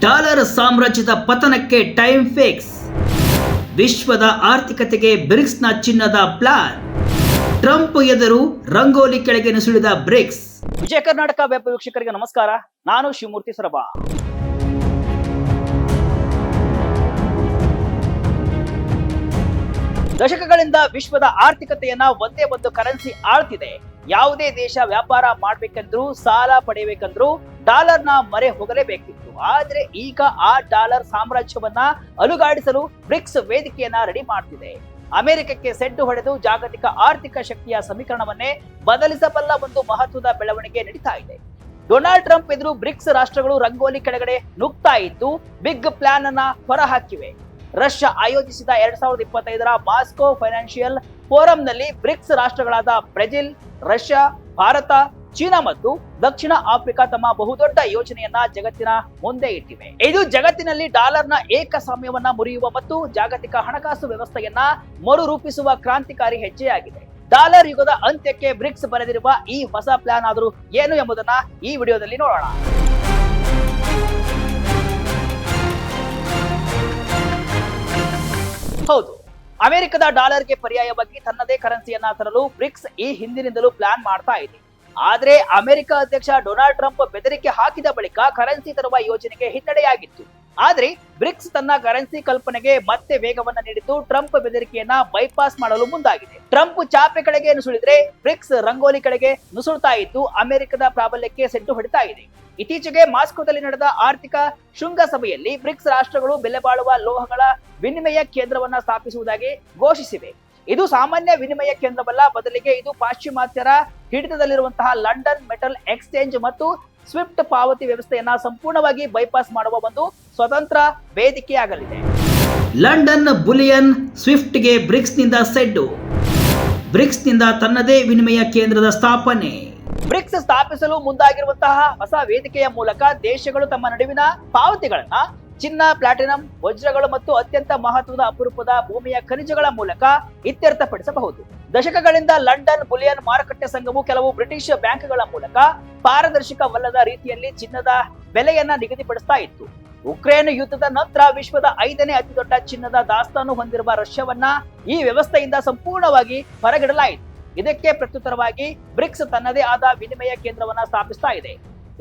Dollar ಸಾಮ್ರಾಜ್ಯದ ಪತನಕ್ಕೆ time fix. ವಿಶ್ವದ ಆರ್ಥಿಕತೆಗೆ ಬ್ರಿಕ್ಸ್ನ ಚಿನ್ನದ ಪ್ಲಾನ್. ಟ್ರಂಪ್ ಎದುರು ರಂಗೋಲಿ ಕೆಳಗೆ ನುಸುಳಿದ ಬ್ರಿಕ್ಸ್. ವಿಜಯ ಕರ್ನಾಟಕ ವೆಬ್ ವೀಕ್ಷಕರಿಗೆ ನಮಸ್ಕಾರ. ನಾನು ಶಿವಮೂರ್ತಿ ಸರಬಾ. ದಶಕಗಳಿಂದ ವಿಶ್ವದ ಆರ್ಥಿಕತೆಯನ್ನ ಒಂದೇ ಒಂದು ಕರೆನ್ಸಿ ಆಳ್ತಿದೆ. ಯಾವುದೇ ದೇಶ ವ್ಯಾಪಾರ ಮಾಡ್ಬೇಕಂದ್ರೂ, ಸಾಲ ಪಡೆಯಬೇಕಂದ್ರೂ ಡಾಲರ್ನ ಮೊರೆ ಹೋಗಲೇಬೇಕಿತ್ತು. ಆದ್ರೆ ಈಗ ಆ ಡಾಲರ್ ಸಾಮ್ರಾಜ್ಯವನ್ನ ಅಲುಗಾಡಿಸಲು ಬ್ರಿಕ್ಸ್ ವೇದಿಕೆಯನ್ನ ರೆಡಿ ಮಾಡ್ತಿದೆ. ಅಮೆರಿಕಕ್ಕೆ ಸೆಡ್ಡು ಹೊಡೆದು ಜಾಗತಿಕ ಆರ್ಥಿಕ ಶಕ್ತಿಯ ಸಮೀಕರಣವನ್ನೇ ಬದಲಿಸಬಲ್ಲ ಒಂದು ಮಹತ್ವದ ಬೆಳವಣಿಗೆ ನಡೀತಾ ಇದೆ. ಡೊನಾಲ್ಡ್ ಟ್ರಂಪ್ ಎದುರು ಬ್ರಿಕ್ಸ್ ರಾಷ್ಟ್ರಗಳು ರಂಗೋಲಿ ಕೆಳಗಡೆ ನುಗ್ತಾ ಇದ್ದು ಬಿಗ್ ಪ್ಲಾನ್ ಅನ್ನ ಹೊರಹಾಕಿವೆ. ರಷ್ಯಾ ಆಯೋಜಿಸಿದ 2025ರ ಮಾಸ್ಕೋ ಫೈನಾನ್ಷಿಯಲ್ ಫೋರಂನಲ್ಲಿ ಬ್ರಿಕ್ಸ್ ರಾಷ್ಟ್ರಗಳಾದ ಬ್ರೆಜಿಲ್, ರಷ್ಯಾ, ಭಾರತ, ಚೀನಾ ಮತ್ತು ದಕ್ಷಿಣ ಆಫ್ರಿಕಾ ತಮ್ಮ ಬಹುದೊಡ್ಡ ಯೋಜನೆಯನ್ನ ಜಗತ್ತಿನ ಮುಂದೆ ಇಟ್ಟಿವೆ. ಇದು ಜಗತ್ತಿನಲ್ಲಿ ಡಾಲರ್ನ ಏಕಸ್ವಾಮ್ಯವನ್ನ ಮುರಿಯುವ ಮತ್ತು ಜಾಗತಿಕ ಹಣಕಾಸು ವ್ಯವಸ್ಥೆಯನ್ನ ಮರುರೂಪಿಸುವ ಕ್ರಾಂತಿಕಾರಿ ಹೆಜ್ಜೆಯಾಗಿದೆ. ಡಾಲರ್ ಯುಗದ ಅಂತ್ಯಕ್ಕೆ ಬ್ರಿಕ್ಸ್ ಬರೆದಿರುವ ಈ ಹೊಸ ಪ್ಲಾನ್ ಆದರೂ ಏನು ಎಂಬುದನ್ನ ಈ ವಿಡಿಯೋದಲ್ಲಿ ನೋಡೋಣ. ಹೌದು, ಅಮೆರಿಕದ ಡಾಲರ್ಗೆ ಪರ್ಯಾಯವಾಗಿ ತನ್ನದೇ ಕರೆನ್ಸಿಯನ್ನ ತರಲು ಬ್ರಿಕ್ಸ್ ಈ ಹಿಂದಿನಿಂದಲೂ ಪ್ಲಾನ್ ಮಾಡ್ತಾ ಇದೆ. ಆದ್ರೆ ಅಮೆರಿಕ ಅಧ್ಯಕ್ಷ ಡೊನಾಲ್ಡ್ ಟ್ರಂಪ್ ಬೆದರಿಕೆ ಹಾಕಿದ ಬಳಿಕ ಕರೆನ್ಸಿ ತರುವ ಯೋಜನೆಗೆ ಹಿನ್ನಡೆಯಾಗಿತ್ತು. ಆದ್ರೆ ಬ್ರಿಕ್ಸ್ ತನ್ನ ಕರೆನ್ಸಿ ಕಲ್ಪನೆಗೆ ಮತ್ತೆ ವೇಗವನ್ನ ನೀಡಿದ್ದು ಟ್ರಂಪ್ ಬೆದರಿಕೆಯನ್ನ ಬೈಪಾಸ್ ಮಾಡಲು ಮುಂದಾಗಿದೆ. ಟ್ರಂಪ್ ಚಾಪೆ ಕಡೆಗೆ ನುಸುಳಿದ್ರೆ ಬ್ರಿಕ್ಸ್ ರಂಗೋಲಿ ಕಡೆಗೆ ನುಸುಳ್ತಾ ಇದ್ದು ಅಮೆರಿಕದ ಪ್ರಾಬಲ್ಯಕ್ಕೆ ಸೆಡ್ಡು ಹೊಡಿತಾ ಇದೆ. ಇತ್ತೀಚೆಗೆ ಮಾಸ್ಕೋದಲ್ಲಿ ನಡೆದ ಆರ್ಥಿಕ ಶೃಂಗಸಭೆಯಲ್ಲಿ ಬ್ರಿಕ್ಸ್ ರಾಷ್ಟ್ರಗಳು ಬೆಲೆ ಬಾಳುವ ಲೋಹಗಳ ವಿನಿಮಯ ಕೇಂದ್ರವನ್ನ ಸ್ಥಾಪಿಸುವುದಾಗಿ ಘೋಷಿಸಿವೆ. ಇದು ಸಾಮಾನ್ಯ ವಿನಿಮಯ ಕೇಂದ್ರವಲ್ಲ, ಬದಲಿಗೆ ಇದು ಪಾಶ್ಚಿಮಾತ್ಯರ ಹಿಡಿತದಲ್ಲಿರುವಂತಹ ಲಂಡನ್ ಮೆಟಲ್ ಎಕ್ಸ್ಚೇಂಜ್ ಮತ್ತು ಸ್ವಿಫ್ಟ್ ಪಾವತಿ ವ್ಯವಸ್ಥೆಯನ್ನ ಸಂಪೂರ್ಣವಾಗಿ ಬೈಪಾಸ್ ಮಾಡುವ ಒಂದು ಸ್ವತಂತ್ರ ವೇದಿಕೆಯಾಗಲಿದೆ. London Boolean ಸ್ವಿಫ್ಟ್ಗೆ ಬ್ರಿಕ್ಸ್ನಿಂದ ಸೆಡ್ಡು. ಬ್ರಿಕ್ಸ್ನಿಂದ ತನ್ನದೇ ವಿನಿಮಯ ಕೇಂದ್ರದ ಸ್ಥಾಪನೆ. ಬ್ರಿಕ್ಸ್ ಸ್ಥಾಪಿಸಲು ಮುಂದಾಗಿರುವಂತಹ ಹೊಸ ವೇದಿಕೆಯ ಮೂಲಕ ದೇಶಗಳು ತಮ್ಮ ನಡುವಿನ ಪಾವತಿಗಳನ್ನ ಚಿನ್ನ, ಪ್ಲಾಟಿನಂ, ವಜ್ರಗಳು ಮತ್ತು ಅತ್ಯಂತ ಮಹತ್ವದ ಅಪರೂಪದ ಭೂಮಿಯ ಖನಿಜಗಳ ಮೂಲಕ ಇತ್ಯರ್ಥಪಡಿಸಬಹುದು. ದಶಕಗಳಿಂದ ಲಂಡನ್ ಬುಲಿಯನ್ ಮಾರುಕಟ್ಟೆ ಸಂಘವು ಕೆಲವು ಬ್ರಿಟಿಷ್ ಬ್ಯಾಂಕ್ಗಳ ಮೂಲಕ ಪಾರದರ್ಶಕವಲ್ಲದ ರೀತಿಯಲ್ಲಿ ಚಿನ್ನದ ಬೆಲೆಯನ್ನ ನಿಗದಿಪಡಿಸ್ತಾ ಇತ್ತು. ಉಕ್ರೇನ್ ಯುದ್ಧದ ನಂತರ ವಿಶ್ವದ 5ನೇ ಅತಿದೊಡ್ಡ ಚಿನ್ನದ ದಾಸ್ತಾನು ಹೊಂದಿರುವ ರಷ್ಯಾವನ್ನ ಈ ವ್ಯವಸ್ಥೆಯಿಂದ ಸಂಪೂರ್ಣವಾಗಿ ಹೊರಗಿಡಲಾಯಿತು. ಇದಕ್ಕೆ ಪ್ರತ್ಯುತ್ತರವಾಗಿ ಬ್ರಿಕ್ಸ್ ತನ್ನದೇ ಆದ ವಿನಿಮಯ ಕೇಂದ್ರವನ್ನ ಸ್ಥಾಪಿಸ್ತಾ ಇದೆ.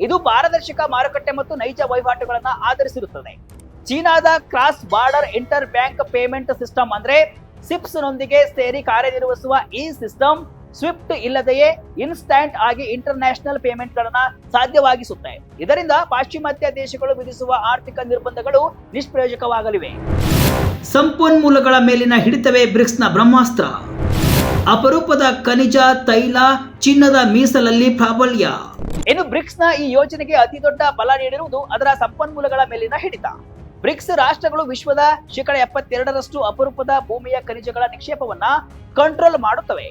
ಇದು ಪಾರದರ್ಶಕ ಮಾರುಕಟ್ಟೆ ಮತ್ತು ನೈಜ ವಹಿವಾಟುಗಳನ್ನ ಆಧರಿಸಿರುತ್ತದೆ. ಚೀನಾದ cross border inter bank payment system ಅಂದ್ರೆ ಸಿಪ್ಸ್ ನೊಂದಿಗೆ ಸೇರಿ ಕಾರ್ಯನಿರ್ವಹಿಸುವ ಈ ಸಿಸ್ಟಮ್ ಸ್ವಿಫ್ಟ್ ಇಲ್ಲದೆಯೇ ಇನ್ಸ್ಟ್ಯಾಂಟ್ ಆಗಿ ಇಂಟರ್ನ್ಯಾಷನಲ್ ಪೇಮೆಂಟ್ ಗಳನ್ನ ಸಾಧ್ಯವಾಗಿಸುತ್ತೆ. ಇದರಿಂದ ಪಾಶ್ಚಿಮಾತ್ಯ ದೇಶಗಳು ವಿಧಿಸುವ ಆರ್ಥಿಕ ನಿರ್ಬಂಧಗಳು ನಿಷ್ಪ್ರಯೋಜಕವಾಗಲಿವೆ. ಸಂಪನ್ಮೂಲಗಳ ಮೇಲಿನ ಹಿಡಿತವೇ ಬ್ರಿಕ್ಸ್ನ ಬ್ರಹ್ಮಾಸ್ತ್ರ. ಅಪರೂಪದ ಖನಿಜ, ತೈಲ, ಚಿನ್ನದ ಮೀಸಲಲ್ಲಿ ಪ್ರಾಬಲ್ಯ. ಇನ್ನು ಬ್ರಿಕ್ಸ್ ನ ಈ ಯೋಜನೆಗೆ ಅತಿ ದೊಡ್ಡ ಬಲ ನೀಡಿರುವುದು ಅದರ ಸಂಪನ್ಮೂಲಗಳ ಮೇಲಿನ ಹಿಡಿತ. ಬ್ರಿಕ್ಸ್ ರಾಷ್ಟ್ರಗಳು ವಿಶ್ವದ 72% ಅಪರೂಪದ ಭೂಮಿಯ ಖನಿಜಗಳ ನಿಕ್ಷೇಪವನ್ನ ಕಂಟ್ರೋಲ್ ಮಾಡುತ್ತವೆ.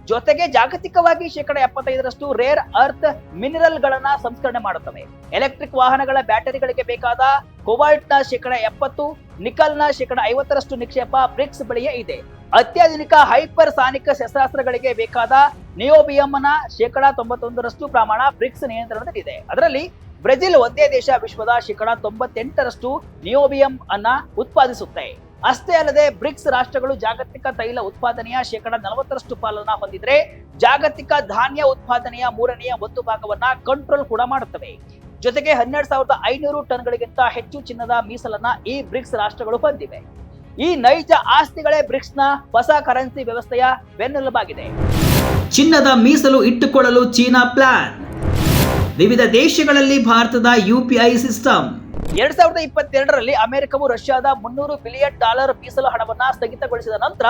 ಜೊತೆಗೆ ಜಾಗತಿಕವಾಗಿ 75% ರೇರ್ ಅರ್ತ್ ಮಿನರಲ್ ಗಳನ್ನ ಸಂಸ್ಕರಣೆ ಮಾಡುತ್ತವೆ. ಎಲೆಕ್ಟ್ರಿಕ್ ವಾಹನಗಳ ಬ್ಯಾಟರಿಗಳಿಗೆ ಬೇಕಾದ ಕೋಬಾಲ್ಟ್ ನ 70%, ನಿಕಲ್ ನ 50% ನಿಕ್ಷೇಪ ಬ್ರಿಕ್ಸ್ ಬಳಿಯೇ ಇದೆ. ಅತ್ಯಾಧುನಿಕ ಹೈಪರ್ ಸಾನಿಕ್ ಶಸ್ತ್ರಾಸ್ತ್ರಗಳಿಗೆ ಬೇಕಾದ ನಿಯೋಬಿಯಂ ನ 91% ಪ್ರಮಾಣ ಬ್ರಿಕ್ಸ್ ನಿಯಂತ್ರಣದಲ್ಲಿದೆ. ಅದರಲ್ಲಿ ಬ್ರೆಜಿಲ್ ಒಂದೇ ದೇಶ ವಿಶ್ವದ 98% ನಿಯೋಬಿಯಂ ಅನ್ನ ಉತ್ಪಾದಿಸುತ್ತೆ. ಅಷ್ಟೇ ಅಲ್ಲದೆ ಬ್ರಿಕ್ಸ್ ರಾಷ್ಟ್ರಗಳು ಜಾಗತಿಕ ತೈಲ ಉತ್ಪಾದನೆಯ 40% ಪಾಲನ್ನ ಹೊಂದಿದ್ರೆ ಜಾಗತಿಕ ಧಾನ್ಯ ಉತ್ಪಾದನೆಯ 1/3 ಭಾಗವನ್ನ ಕಂಟ್ರೋಲ್ ಕೂಡ ಮಾಡುತ್ತವೆ. ಜೊತೆಗೆ 12,500 ಟನ್ಗಳಿಗಿಂತ ಹೆಚ್ಚು ಚಿನ್ನದ ಮೀಸಲನ್ನ ಈ ಬ್ರಿಕ್ಸ್ ರಾಷ್ಟ್ರಗಳು ಹೊಂದಿವೆ. ಈ ನೈಜ ಆಸ್ತಿಗಳೇ ಬ್ರಿಕ್ಸ್ ನ ಹೊಸ ಕರೆನ್ಸಿ ವ್ಯವಸ್ಥೆಯ ಬೆನ್ನೆಲುಬಾಗಿದೆ. ಚಿನ್ನದ ಮೀಸಲು ಇಟ್ಟುಕೊಳ್ಳಲು ಚೀನಾ ಪ್ಲಾನ್. ವಿವಿಧ ದೇಶಗಳಲ್ಲಿ ಭಾರತದ UPI ಸಿಸ್ಟಮ್. 2022ರಲ್ಲಿ ಅಮೆರಿಕವು ರಷ್ಯಾದ $300 ಬಿಲಿಯನ್ ಮೀಸಲು ಹಣವನ್ನ ಸ್ಥಗಿತಗೊಳಿಸಿದ ನಂತರ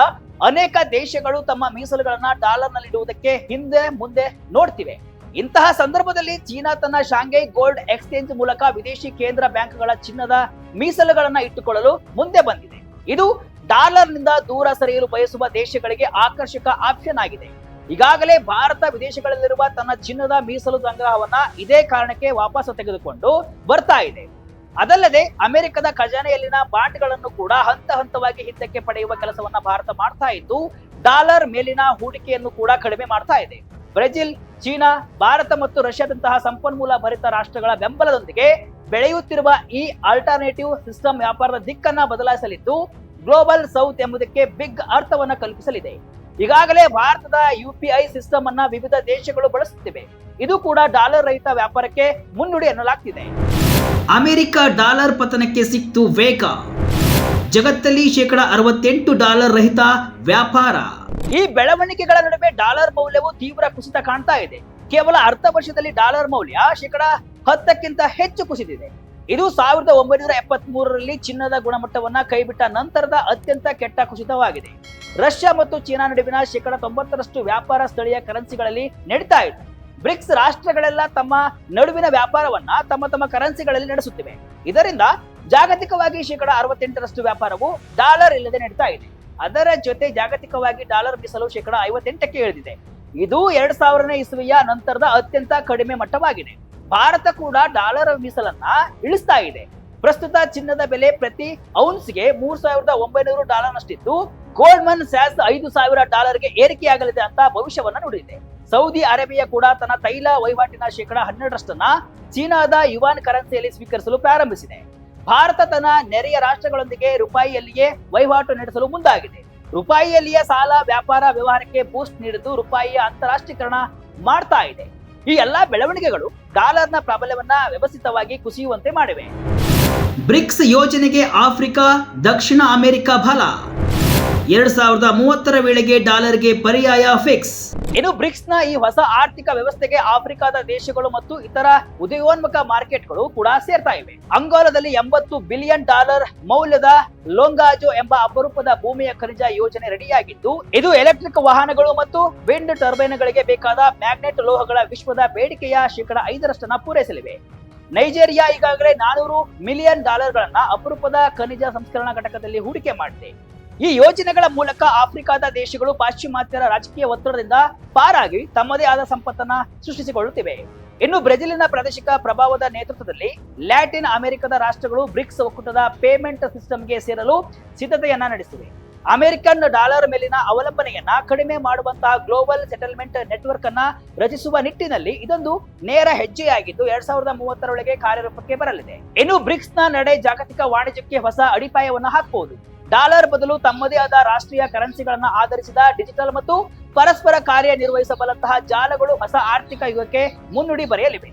ಅನೇಕ ದೇಶಗಳು ತಮ್ಮ ಮೀಸಲುಗಳನ್ನ ಡಾಲರ್ ನಲ್ಲಿಡುವುದಕ್ಕೆ ಹಿಂದೆ ಮುಂದೆ ನೋಡ್ತಿವೆ. ಇಂತಹ ಸಂದರ್ಭದಲ್ಲಿ ಚೀನಾ ತನ್ನ ಶಾಂಘೈ ಗೋಲ್ಡ್ ಎಕ್ಸ್ಚೇಂಜ್ ಮೂಲಕ ವಿದೇಶಿ ಕೇಂದ್ರ ಬ್ಯಾಂಕ್ಗಳ ಚಿನ್ನದ ಮೀಸಲುಗಳನ್ನ ಇಟ್ಟುಕೊಳ್ಳಲು ಮುಂದೆ ಬಂದಿದೆ. ಇದು ಡಾಲರ್ನಿಂದ ದೂರ ಸರಿಯಲು ಬಯಸುವ ದೇಶಗಳಿಗೆ ಆಕರ್ಷಕ ಆಪ್ಷನ್ ಆಗಿದೆ. ಈಗಾಗಲೇ ಭಾರತ ವಿದೇಶಗಳಲ್ಲಿರುವ ತನ್ನ ಚಿನ್ನದ ಮೀಸಲು ಸಂಗ್ರಹವನ್ನ ಇದೇ ಕಾರಣಕ್ಕೆ ವಾಪಸ್ ತೆಗೆದುಕೊಂಡು ಬರ್ತಾ ಇದೆ. ಅದಲ್ಲದೆ ಅಮೆರಿಕದ ಖಜಾನೆಯಲ್ಲಿನ ಬಾಂಡ್ಗಳನ್ನು ಕೂಡ ಹಂತ ಹಂತವಾಗಿ ಹಿಂದಕ್ಕೆ ಪಡೆಯುವ ಕೆಲಸವನ್ನ ಭಾರತ ಮಾಡ್ತಾ ಇದ್ದು ಡಾಲರ್ ಮೇಲಿನ ಹೂಡಿಕೆಯನ್ನು ಕೂಡ ಕಡಿಮೆ ಮಾಡ್ತಾ ಇದೆ. ಬ್ರೆಜಿಲ್, ಚೀನಾ, ಭಾರತ ಮತ್ತು ರಷ್ಯಾದಂತಹ ಸಂಪನ್ಮೂಲ ಭರಿತ ರಾಷ್ಟ್ರಗಳ ಬೆಂಬಲದೊಂದಿಗೆ ಬೆಳೆಯುತ್ತಿರುವ ಈ ಆಲ್ಟರ್ನೇಟಿವ್ ಸಿಸ್ಟಮ್ ವ್ಯಾಪಾರದ ದಿಕ್ಕನ್ನ ಬದಲಾಯಿಸಲಿದ್ದು ಗ್ಲೋಬಲ್ ಸೌತ್ ಎಂಬುದಕ್ಕೆ ಬಿಗ್ ಅರ್ಥವನ್ನ ಕಲ್ಪಿಸಲಿದೆ. ಈಗಾಗಲೇ ಭಾರತದ UPI ಸಿಸ್ಟಮ್ ಅನ್ನ ವಿವಿಧ ದೇಶಗಳು ಬಳಸುತ್ತಿವೆ. ಇದು ಕೂಡ ಡಾಲರ್ ರಹಿತ ವ್ಯಾಪಾರಕ್ಕೆ ಮುನ್ನುಡಿ ಎನ್ನಲಾಗ್ತಿದೆ. ಅಮೆರಿಕ ಡಾಲರ್ ಪತನಕ್ಕೆ ಸಿಕ್ತು ವೇಗ. ಜಗತ್ತಲ್ಲಿ $68 ರಹಿತ ವ್ಯಾಪಾರ. ಈ ಬೆಳವಣಿಗೆಗಳ ನಡುವೆ ಡಾಲರ್ ಮೌಲ್ಯವು ತೀವ್ರ ಕುಸಿತ ಕಾಣ್ತಾ ಇದೆ. ಕೇವಲ ಅರ್ಧ ವರ್ಷದಲ್ಲಿ ಡಾಲರ್ ಮೌಲ್ಯ $10ಕ್ಕಿಂತ ಹೆಚ್ಚು ಕುಸಿದಿದೆ. ಇದು 1973ರಲ್ಲಿ ಚಿನ್ನದ ಗುಣಮಟ್ಟವನ್ನ ಕೈಬಿಟ್ಟ ನಂತರದ ಅತ್ಯಂತ ಕೆಟ್ಟ ಕುಸಿತವಾಗಿದೆ. ರಷ್ಯಾ ಮತ್ತು ಚೀನಾ ನಡುವಿನ $90ರಷ್ಟು ವ್ಯಾಪಾರ ಸ್ಥಳೀಯ ಕರೆನ್ಸಿಗಳಲ್ಲಿ ನಡೀತಾ ಇದೆ. ಬ್ರಿಕ್ಸ್ ರಾಷ್ಟ್ರಗಳೆಲ್ಲ ತಮ್ಮ ನಡುವಿನ ವ್ಯಾಪಾರವನ್ನ ತಮ್ಮ ಕರೆನ್ಸಿಗಳಲ್ಲಿ ನಡೆಸುತ್ತಿವೆ. ಇದರಿಂದ ಜಾಗತಿಕವಾಗಿ $68ರಷ್ಟು ವ್ಯಾಪಾರವು ಡಾಲರ್ ಇಲ್ಲದೆ ನಡೀತಾ ಇದೆ. ಅದರ ಜೊತೆ ಜಾಗತಿಕವಾಗಿ ಡಾಲರ್ ಮೀಸಲು $58ಕ್ಕೆ ಇಳಿದಿದೆ. ಇದು 2000ನೇ ಇಸವಿಯ ನಂತರದ ಅತ್ಯಂತ ಕಡಿಮೆ ಮಟ್ಟವಾಗಿದೆ. ಭಾರತ ಕೂಡ ಡಾಲರ್ ಮೀಸಲನ್ನ ಇಳಿಸ್ತಾ ಇದೆ. ಪ್ರಸ್ತುತ ಚಿನ್ನದ ಬೆಲೆ ಪ್ರತಿ ಔನ್ಸ್ಗೆ $3,900ನಷ್ಟಿದ್ದು ಗೋಲ್ಡ್ಮನ್ ಸ್ಯಾಕ್ಸ್ $5,000ಗೆ ಏರಿಕೆಯಾಗಲಿದೆ ಅಂತ ಭವಿಷ್ಯವನ್ನ ನುಡಿದಿದೆ. ಸೌದಿ ಅರೇಬಿಯಾ ಕೂಡ ತನ್ನ ತೈಲ ವಹಿವಾಟಿನ $10ರಷ್ಟನ್ನ ಚೀನಾದ ಯುವಾನ್ ಕರೆನ್ಸಿಯಲ್ಲಿ ಸ್ವೀಕರಿಸಲು ಪ್ರಾರಂಭಿಸಿದೆ. ಭಾರತ ತನ್ನ ನೆರೆಯ ರಾಷ್ಟ್ರಗಳೊಂದಿಗೆ ರೂಪಾಯಿಯಲ್ಲಿಯೇ ವಹಿವಾಟು ನಡೆಸಲು ಮುಂದಾಗಿದೆ. ರೂಪಾಯಿಯಲ್ಲಿಯೇ ಸಾಲ ವ್ಯಾಪಾರ ವ್ಯವಹಾರಕ್ಕೆ ಬೂಸ್ಟ್ ನೀಡಿದ್ದು ರೂಪಾಯಿಯ ಅಂತಾರಾಷ್ಟ್ರೀಕರಣ ಮಾಡ್ತಾ ಇದೆ. ಈ ಎಲ್ಲಾ ಬೆಳವಣಿಗೆಗಳು ಡಾಲರ್ನ ಪ್ರಾಬಲ್ಯವನ್ನ ವ್ಯವಸ್ಥಿತವಾಗಿ ಕುಸಿಯುವಂತೆ ಮಾಡಿವೆ. ಬ್ರಿಕ್ಸ್ ಯೋಜನೆಗೆ ಆಫ್ರಿಕಾ, ದಕ್ಷಿಣ ಅಮೆರಿಕ ಬಲ. 2030ರ ವೇಳೆಗೆ ಡಾಲರ್ಗೆ ಪರ್ಯಾಯ ಫಿಕ್ಸ್. ಇನ್ನು ಬ್ರಿಕ್ಸ್ ನ ಈ ಹೊಸ ಆರ್ಥಿಕ ವ್ಯವಸ್ಥೆಗೆ ಆಫ್ರಿಕಾದ ದೇಶಗಳು ಮತ್ತು ಇತರ ಉದಯೋನ್ಮುಖ ಮಾರ್ಕೆಟ್ಗಳು ಕೂಡ ಸೇರ್ತಾ ಇವೆ. ಅಂಗೋಲಾದಲ್ಲಿ $80 ಬಿಲಿಯನ್ ಮೌಲ್ಯದ ಲೊಂಗಾಜೋ ಎಂಬ ಅಪರೂಪದ ಭೂಮಿಯ ಖನಿಜ ಯೋಜನೆ ರೆಡಿಯಾಗಿದ್ದು, ಇದು ಎಲೆಕ್ಟ್ರಿಕ್ ವಾಹನಗಳು ಮತ್ತು ವಿಂಡ್ ಟರ್ಬೈನ್ಗಳಿಗೆ ಬೇಕಾದ ಮ್ಯಾಗ್ನೆಟ್ ಲೋಹಗಳ ವಿಶ್ವದ ಬೇಡಿಕೆಯ $5ರಷ್ಟನ್ನ ಪೂರೈಸಲಿವೆ. ನೈಜೀರಿಯಾ ಈಗಾಗಲೇ $400 ಮಿಲಿಯನ್ ಅಪರೂಪದ ಖನಿಜ ಸಂಸ್ಕರಣಾ ಘಟಕದಲ್ಲಿ ಹೂಡಿಕೆ ಮಾಡಿದೆ. ಈ ಯೋಜನೆಗಳ ಮೂಲಕ ಆಫ್ರಿಕಾದ ದೇಶಗಳು ಪಾಶ್ಚಿಮಾತ್ಯರ ರಾಜಕೀಯ ಒತ್ತಡದಿಂದ ಪಾರಾಗಿ ತಮ್ಮದೇ ಆದ ಸಂಪತ್ತನ್ನ ಸೃಷ್ಟಿಸಿಕೊಳ್ಳುತ್ತಿವೆ. ಇನ್ನು ಬ್ರೆಜಿಲಿನ ಪ್ರಾದೇಶಿಕ ಪ್ರಭಾವದ ನೇತೃತ್ವದಲ್ಲಿ ಲ್ಯಾಟಿನ್ ಅಮೆರಿಕದ ರಾಷ್ಟ್ರಗಳು ಬ್ರಿಕ್ಸ್ ಒಕ್ಕೂಟದ ಪೇಮೆಂಟ್ ಸಿಸ್ಟಮ್ಗೆ ಸೇರಲು ಸಿದ್ಧತೆಯನ್ನ ನಡೆಸಿವೆ. ಅಮೆರಿಕನ್ ಡಾಲರ್ ಮೇಲಿನ ಅವಲಂಬನೆಯನ್ನ ಕಡಿಮೆ ಮಾಡುವಂತಹ ಗ್ಲೋಬಲ್ ಸೆಟಲ್ಮೆಂಟ್ ನೆಟ್ವರ್ಕ್ ಅನ್ನ ರಚಿಸುವ ನಿಟ್ಟಿನಲ್ಲಿ ಇದೊಂದು ನೇರ ಹೆಜ್ಜೆಯಾಗಿದ್ದು 2030ರೊಳಗೆ ಕಾರ್ಯರೂಪಕ್ಕೆ ಬರಲಿದೆ. ಇನ್ನು ಬ್ರಿಕ್ಸ್ ನ ನಡೆ ಜಾಗತಿಕ ವಾಣಿಜ್ಯಕ್ಕೆ ಹೊಸ ಅಡಿಪಾಯವನ್ನ ಹಾಕಬಹುದು. ಡಾಲರ್ ಬದಲು ತಮ್ಮದೇ ಆದ ರಾಷ್ಟ್ರೀಯ ಕರೆನ್ಸಿಗಳನ್ನ ಆಧರಿಸಿದ ಡಿಜಿಟಲ್ ಮತ್ತು ಪರಸ್ಪರ ಕಾರ್ಯನಿರ್ವಹಿಸಬಲ್ಲಂತಹ ಜಾಲಗಳು ಹೊಸ ಆರ್ಥಿಕ ಯುಗಕ್ಕೆ ಮುನ್ನುಡಿ ಬರೆಯಲಿವೆ.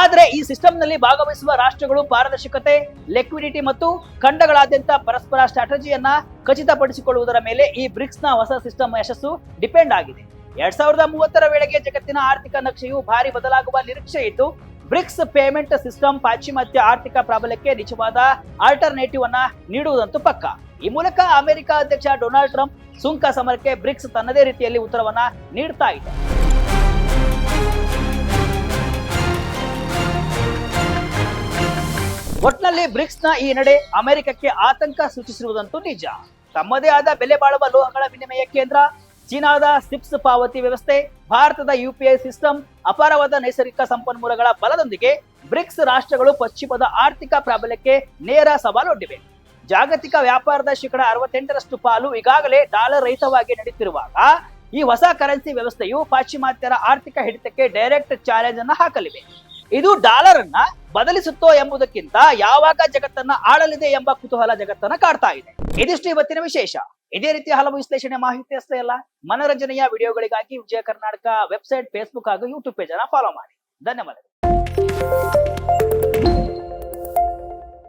ಆದ್ರೆ ಈ ಸಿಸ್ಟಮ್ ನಲ್ಲಿ ಭಾಗವಹಿಸುವ ರಾಷ್ಟ್ರಗಳು ಪಾರದರ್ಶಕತೆ, ಲಿಕ್ವಿಡಿಟಿ ಮತ್ತು ಖಂಡಗಳಾದ್ಯಂತ ಪರಸ್ಪರ ಸ್ಟ್ರಾಟಜಿಯನ್ನ ಖಚಿತಪಡಿಸಿಕೊಳ್ಳುವುದರ ಮೇಲೆ ಈ ಬ್ರಿಕ್ಸ್ ನ ಹೊಸ ಸಿಸ್ಟಮ್ ಯಶಸ್ಸು ಡಿಪೆಂಡ್ ಆಗಿದೆ. 2030ರ ವೇಳೆಗೆ ಜಗತ್ತಿನ ಆರ್ಥಿಕ ನಕ್ಷೆಯು ಭಾರಿ ಬದಲಾಗುವ ನಿರೀಕ್ಷೆ ಇದ್ದು, ಬ್ರಿಕ್ಸ್ ಪೇಮೆಂಟ್ ಸಿಸ್ಟಮ್ ಪಾಶ್ಚಿಮಾತ್ಯ ಆರ್ಥಿಕ ಪ್ರಾಬಲ್ಯಕ್ಕೆ ನಿಜವಾದ ಆಲ್ಟರ್ನೇಟಿವ್ ಅನ್ನ ನೀಡುವುದಂತೂ ಪಕ್ಕ. ಈ ಮೂಲಕ ಅಮೆರಿಕ ಅಧ್ಯಕ್ಷ ಡೊನಾಲ್ಡ್ ಟ್ರಂಪ್ ಸುಂಕ ಸಮರಕ್ಕೆ ಬ್ರಿಕ್ಸ್ ತನ್ನದೇ ರೀತಿಯಲ್ಲಿ ಉತ್ತರವನ್ನ ನೀಡ್ತಾ ಇದೆ. ಒಟ್ನಲ್ಲಿ ಬ್ರಿಕ್ಸ್ ನ ಈ ನಡೆ ಅಮೆರಿಕಕ್ಕೆ ಆತಂಕ ಸೂಚಿಸಿರುವುದಂತೂ ನಿಜ. ತಮ್ಮದೇ ಆದ ಬೆಲೆ ಬಾಳುವ ಲೋಹಗಳ ವಿನಿಮಯ ಕೇಂದ್ರ, ಚೀನಾದ ಸಿಪ್ಸ್ ಪಾವತಿ ವ್ಯವಸ್ಥೆ, ಭಾರತದ UPI ಸಿಸ್ಟಮ್, ಅಪಾರವಾದ ನೈಸರ್ಗಿಕ ಸಂಪನ್ಮೂಲಗಳ ಬಲದೊಂದಿಗೆ ಬ್ರಿಕ್ಸ್ ರಾಷ್ಟ್ರಗಳು ಪಶ್ಚಿಮದ ಆರ್ಥಿಕ ಪ್ರಾಬಲ್ಯಕ್ಕೆ ನೇರ ಸವಾಲೊಡ್ಡಿವೆ. ಜಾಗತಿಕ ವ್ಯಾಪಾರದ $68ರಷ್ಟು ಪಾಲು ಈಗಾಗಲೇ ಡಾಲರ್ ರಹಿತವಾಗಿ ನಡೆಯುತ್ತಿರುವಾಗ ಈ ಹೊಸ ಕರೆನ್ಸಿ ವ್ಯವಸ್ಥೆಯು ಪಾಶ್ಚಿಮಾತ್ಯರ ಆರ್ಥಿಕ ಹಿಡಿತಕ್ಕೆ ಡೈರೆಕ್ಟ್ ಚಾಲೆಂಜ್ ಅನ್ನ ಹಾಕಲಿವೆ. ಇದು ಡಾಲರ್ ಅನ್ನ ಬದಲಿಸುತ್ತೋ ಎಂಬುದಕ್ಕಿಂತ ಯಾವಾಗ ಜಗತ್ತನ್ನ ಆಳಲಿದೆ ಎಂಬ ಕುತೂಹಲ ಜಗತ್ತನ್ನ ಕಾಡ್ತಾ ಇದೆ. ಇದಿಷ್ಟು ಇವತ್ತಿನ ವಿಶೇಷ. ಇದೇ ರೀತಿಯ ಹಲವು ವಿಶ್ಲೇಷಣೆ ಮಾಹಿತಿ ಅಷ್ಟೇ ಅಲ್ಲ, ಮನರಂಜನೆಯ ವಿಡಿಯೋಗಳಿಗಾಗಿ ವಿಜಯ ಕರ್ನಾಟಕ ವೆಬ್ಸೈಟ್, ಫೇಸ್ಬುಕ್ ಹಾಗೂ ಯೂಟ್ಯೂಬ್ ಪೇಜ್ ಅನ್ನ ಫಾಲೋ ಮಾಡಿ. ಧನ್ಯವಾದಗಳು.